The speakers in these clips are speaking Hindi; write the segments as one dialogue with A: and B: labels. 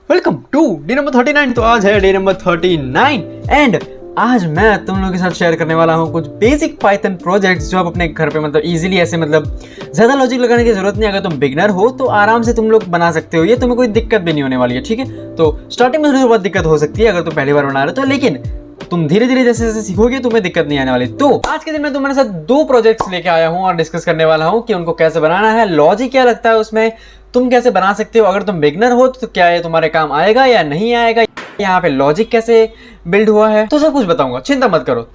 A: Welcome to day number 39। तो आज है डे नंबर 39 एंड आज मैं तुम लोगों के साथ शेयर करने वाला हूँ कुछ बेसिक पाइथन प्रोजेक्ट्स जो आप अपने घर पे इजीली ऐसे ज़्यादा लॉजिक लगाने की जरूरत नहीं। अगर तुम बिगनर हो तो आराम से तुम लोग बना सकते हो, ये तुम्हें कोई दिक्कत भी नहीं होने वाली है। ठीक है, तो स्टार्टिंग में थोड़ी बहुत दिक्कत हो सकती है अगर तुम पहली बार बना रहे हो तो, लेकिन तुम धीरे धीरे जैसे जैसे सीखोगे तुम्हें दिक्कत नहीं आने वाली। तो आज के दिन मैं तुम्हारे साथ दो प्रोजेक्ट्स लेके आया हूँ और डिस्कस करने वाला हूँ कि उनको कैसे बनाना है, लॉजिक क्या लगता है उसमें, तुम कैसे बना सकते हो। अगर तुम बिगनर हो तो क्या ये तुम्हारे काम आएगा या नहीं आएगा, यहाँ पे लॉजिक कैसे बिल्ड हुआ है, तो सब कुछ बताऊंगा, चिंता मत करो।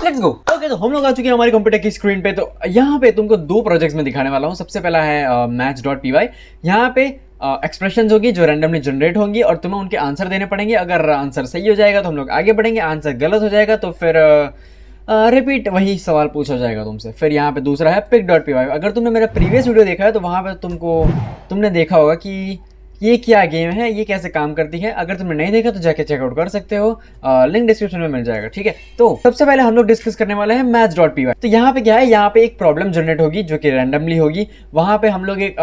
A: Let's go. ओके, तो हम लोग आ चुके हैं हमारे कंप्यूटर की स्क्रीन पे। तो यहाँ पे तुमको दो प्रोजेक्ट्स में दिखाने वाला हूँ। सबसे पहला है match.py। यहाँ पे एक्सप्रेशंस होगी जो रैंडमली जनरेट होंगी और तुम्हें उनके आंसर देने पड़ेंगे। अगर आंसर सही हो जाएगा तो हम लोग आगे बढ़ेंगे, आंसर गलत हो जाएगा तो फिर रिपीट वही सवाल पूछा जाएगा तुमसे। फिर यहाँ पे दूसरा है pic.py। अगर तुमने मेरा प्रीवियस वीडियो देखा है तो वहाँ पे तुमने देखा होगा कि ये क्या गेम है, ये कैसे काम करती है। अगर तुमने नहीं देखा तो जाके चेकआउट कर सकते हो, लिंक डिस्क्रिप्शन में मिल जाएगा। ठीक है, तो सबसे पहले हम लोग डिस्कस करने वाले हैं match.py। तो यहाँ पे क्या है, यहाँ पे एक प्रॉब्लम जनरेट होगी जो कि रैंडमली होगी। वहाँ पे हम लोग एक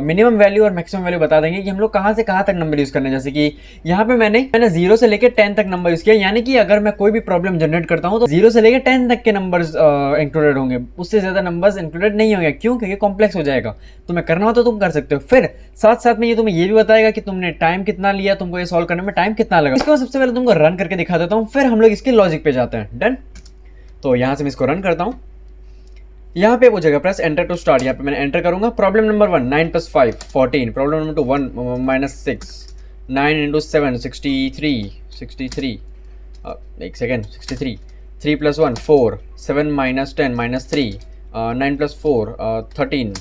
A: मिनिमम वैल्यू और मैक्सिमम वैल्यू बता देंगे कि हम लोग कहाँ से कहाँ तक नंबर यूज करने हैं। जैसे कि यहाँ पे मैंने 0 से लेकर 10 तक नंबर यूज किया, यानी कि अगर मैं कोई भी प्रॉब्लम जनरेट करता हूँ तो 0 से लेकर 10 तक के नंबर्स इंक्लूडेड होंगे, उससे ज्यादा नंबर्स इंक्लूडेड नहीं होंगे। क्यों? क्योंकि कॉम्प्लेक्स हो जाएगा। तुम्हें करना हो तो तुम कर सकते हो। फिर साथ साथ में ये तुम्हें ये भी बताएगा कि तुमने टाइम कितना लिया, तुमको ये सॉल्व करने में टाइम कितना लगा। इसको सबसे पहले तुमको रन करके दिखा देता हूँ, फिर हम लोग इसके लॉजिक पे जाते हैं। डन। तो यहाँ से मैं इसको रन करता हूँ। यहाँ पे पूछेगा प्रेस एंटर टू स्टार्ट। यहाँ पे मैंने एंटर करूंगा। Problem number 1 9 + 5 14। प्रॉब्लम नंबर 2 1 - 6 9 × 7 63 63 एक सेकेंड 63 3 + 1 4 7 - 10 - 3 9 + 4 13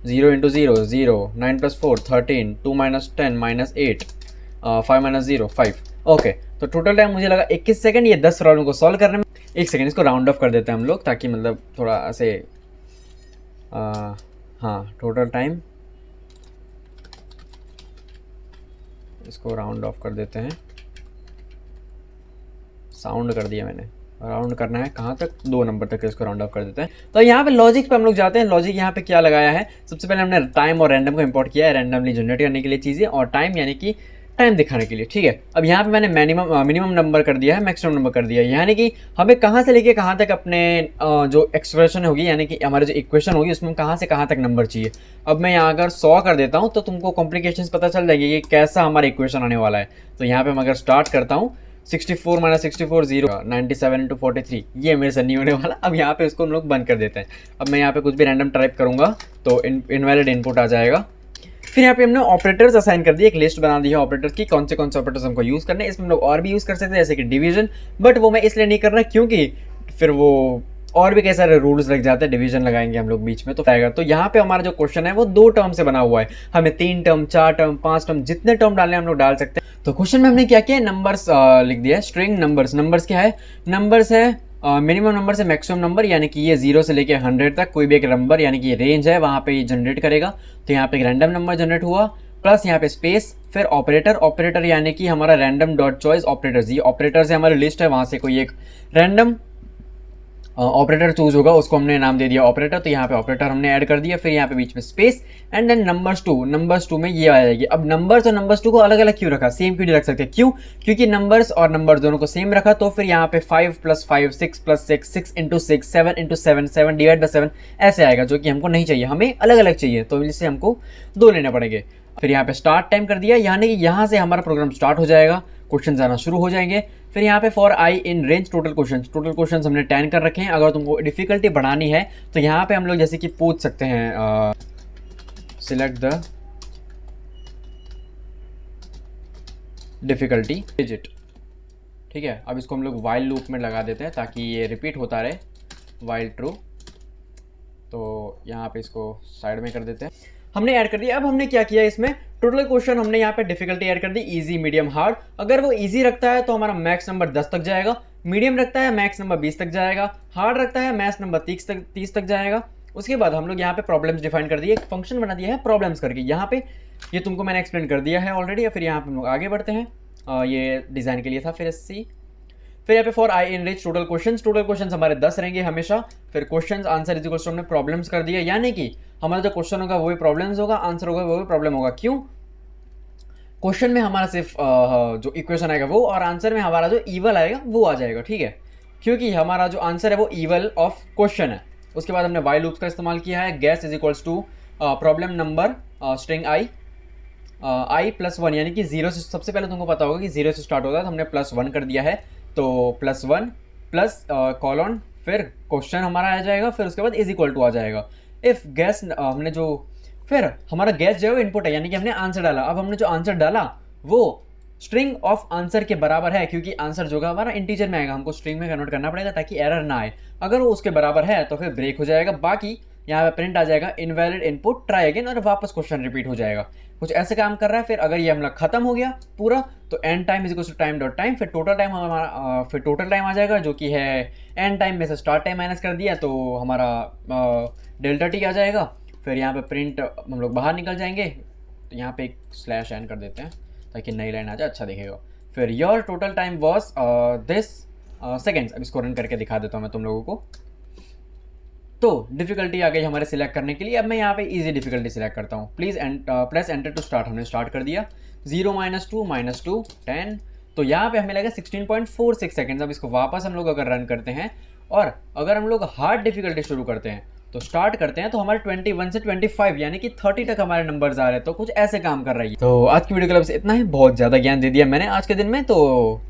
A: 0 × 0 0 9 + 4 13 2 - 10 - 8 5 - 0 5। ओके, तो टोटल टाइम मुझे लगा 21 सेकंड ये 10 प्रॉब्लम को सॉल्व करने में। एक सेकंड, इसको राउंड ऑफ कर देते हैं हम लोग ताकि थोड़ा ऐसे हाँ, टोटल टाइम इसको राउंड ऑफ कर देते हैं। साउंड कर दिया मैंने, राउंड करना है कहाँ तक, 2 नंबर तक इसको राउंड ऑफ कर देते हैं। तो यहाँ पे लॉजिक पे हम लोग जाते हैं। लॉजिक यहाँ पे क्या लगाया है, सबसे पहले हमने टाइम और रैंडम को इंपोर्ट किया है, रैंडमली जनरेट करने के लिए चीज़ें, और टाइम यानी कि टाइम दिखाने के लिए। ठीक है, अब यहाँ पे मैंने मिनिमम नंबर कर दिया है, मैक्सिमम नंबर कर दिया है, यानी कि हमें कहाँ से लेके कहाँ तक अपने जो एक्सप्रेशन होगी यानी कि हमारी जो इक्वेशन होगी उसमें कहाँ से कहाँ तक नंबर चाहिए। अब मैं यहाँ अगर 100 कर देता हूँ तो तुमको कॉम्प्लिकेशंस पता चल जाएगी कि कैसा हमारा इक्वेशन आने वाला है। तो यहाँ पे मैं अगर स्टार्ट करता हूँ 64 - 64 0 97 × 43, ये मेरे से नहीं होने वाला। अब यहाँ पे उसको हम लोग बंद कर देते हैं। अब मैं यहाँ पे कुछ भी रैंडम टाइप करूँगा तो इनवैलिड इनपुट आ जाएगा। फिर यहाँ पे हमने ऑपरेटर्स असाइन कर दिए, एक लिस्ट बना दी है ऑपरेटर्स की, कौन से ऑपरेटर्स हमको यूज़ करने हैं। इसमें हम लोग और भी यूज़ कर सकते हैं जैसे कि डिवीजन, बट वो मैं इसलिए नहीं कर रहा क्योंकि फिर वो और भी कई सारे रूल्स लग जाते हैं, डिवीजन लगाएंगे हम लोग बीच में तो आएगा। तो यहाँ पे हमारा जो क्वेश्चन है वो 2 टर्म से बना हुआ है। हमें 3 टर्म 4 टर्म 5 टर्म जितने टर्म डालने हम लोग डाल सकते हैं। तो क्वेश्चन में हमने क्या किया, नंबर्स लिख दिया है, स्ट्रिंग नंबर्स। नंबर्स क्या है, नंबर्स है मिनिमम नंबर से मैक्सिमम नंबर, यानी कि ये 0 से लेके 100 तक कोई भी एक नंबर यानी कि ये रेंज है वहाँ पे ये जनरेट करेगा। तो यहाँ पे एक रैंडम नंबर जनरेट हुआ, प्लस यहाँ पे स्पेस, फिर ऑपरेटर यानी कि हमारा रैंडम डॉट चॉइस ऑपरेटर्स। ये ऑपरेटर्स है हमारी लिस्ट है, वहाँ से कोई एक रैंडम ऑपरेटर चूज होगा, उसको हमने नाम दे दिया ऑपरेटर। तो यहाँ पे ऑपरेटर हमने ऐड कर दिया, फिर यहाँ पे बीच में स्पेस एंड देन नंबर्स 2 में ये आ जाएगी। अब नंबर्स और नंबर्स 2 को अलग अलग क्यों रखा, सेम क्यों नहीं रख सकते, क्यों? क्योंकि नंबर्स और नंबर्स दोनों को सेम रखा तो फिर यहाँ पे 5 + 5 6 + 6 6 × 6 7 × 7 7 / 7 ऐसे आएगा, जो कि हमको नहीं चाहिए, हमें अलग अलग चाहिए, तो इससे हमको 2 लेने पड़ेंगे। फिर यहाँ पे स्टार्ट टाइम कर दिया, यानी कि यहाँ से हमारा प्रोग्राम स्टार्ट हो जाएगा, क्वेश्चन आना शुरू हो जाएंगे। फिर यहाँ पे for I in range total questions हमने 10 कर रखे हैं। अगर तुमको डिफिकल्टी बढ़ानी है तो यहाँ पे हम लोग जैसे कि पूछ सकते हैं सिलेक्ट द डिफिकल्टी डिजिट। ठीक है, अब इसको हम लोग वाइल लूप में लगा देते हैं ताकि ये रिपीट होता रहे, वाइल ट्रू। तो यहाँ पे इसको साइड में कर देते हैं, हमने ऐड कर दिया। अब हमने क्या किया, इसमें टोटल क्वेश्चन हमने यहाँ पे डिफिकल्टी ऐड कर दी, इजी मीडियम हार्ड। अगर वो इजी रखता है तो हमारा मैक्स नंबर 10 तक जाएगा, मीडियम रखता है मैक्स नंबर 20 तक जाएगा, हार्ड रखता है मैक्स नंबर 30 तक जाएगा। उसके बाद हम लोग यहाँ पे प्रॉब्लम्स डिफाइन कर दिए, एक फंक्शन बना दिया है प्रॉब्लम्स करके। यहाँ पे ये तुमको मैंने एक्सप्लेन कर दिया है ऑलरेडी। फिर यहाँ पे हम लोग आगे बढ़ते हैं, ये डिज़ाइन के लिए था। फिर यहाँ पे for I in reach total questions हमारे 10 रहेंगे हमेशा। फिर questions answer is equal to हमने प्रॉब्लम्स कर दिया, यानी कि हमारा जो क्वेश्चन होगा वही प्रॉब्लम्स होगा, आंसर होगा वही प्रॉब्लम होगा। क्यों? क्वेश्चन में हमारा सिर्फ जो इक्वेशन आएगा वो, और आंसर में हमारा जो ईवल आएगा वो आ जाएगा, ठीक है, क्योंकि हमारा जो आंसर है वो ईवल ऑफ क्वेश्चन है। उसके बाद हमने वाइल लूप्स का इस्तेमाल किया है। Guess is equals to problem number string I plus one, यानी कि जीरो से, सबसे पहले तुमको पता होगा कि जीरो से स्टार्ट होता है, तो हमने प्लस वन कर दिया है, तो प्लस वन प्लस कॉलन, फिर क्वेश्चन हमारा आ जाएगा, फिर उसके बाद इज इक्वल टू आ जाएगा। इफ़ गैस हमने जो, फिर हमारा गैस जो है वो इनपुट है, यानी कि हमने आंसर डाला। अब हमने जो आंसर डाला वो स्ट्रिंग ऑफ आंसर के बराबर है, क्योंकि आंसर जो है हमारा इंटीजर में आएगा, हमको स्ट्रिंग में कन्वर्ट करना पड़ेगा ताकि एरर ना आए। अगर वो उसके बराबर है तो फिर ब्रेक हो जाएगा, बाकी यहाँ पे प्रिंट आ जाएगा इनवैलिड इनपुट, ट्राई अगेन, और वापस क्वेश्चन रिपीट हो जाएगा। कुछ ऐसे काम कर रहा है। फिर अगर ये हमला खत्म हो गया पूरा, तो end time is equal to time dot time, फिर टोटल टाइम हमारा, फिर टोटल टाइम आ जाएगा जो कि है एंड टाइम में से स्टार्ट टाइम माइनस कर दिया तो हमारा डेल्टा टी आ जाएगा। फिर यहाँ पे प्रिंट हम लोग बाहर निकल जाएंगे, तो यहाँ पे एक स्लैश एन कर देते हैं ताकि नई लाइन आ जाए, अच्छा दिखेगा। फिर your total time was this seconds. अब इसको रन करके दिखा देता हूँ मैं तुम लोगों को। तो डिफिकल्टी आ गई हमारे सिलेक्ट करने के लिए। अब मैं यहाँ पे इजी डिफिकल्टी सिलेक्ट करता हूँ। Please press enter to start. हमने स्टार्ट कर दिया। 0 -2 -2 10, तो यहाँ पे हमें लगा 16.46 सेकेंड्स। अब इसको वापस हम लोग अगर रन करते हैं और अगर हम लोग हार्ड डिफिकल्टी शुरू करते हैं, तो स्टार्ट करते हैं, तो हमारे 21 से 25 यानी कि 30 तक हमारे नंबर्स आ रहे हैं। तो कुछ ऐसे काम कर रही है। तो आज की वीडियो के लिए बस इतना ही। बहुत ज़्यादा ज्ञान दे दिया मैंने आज के दिन में, तो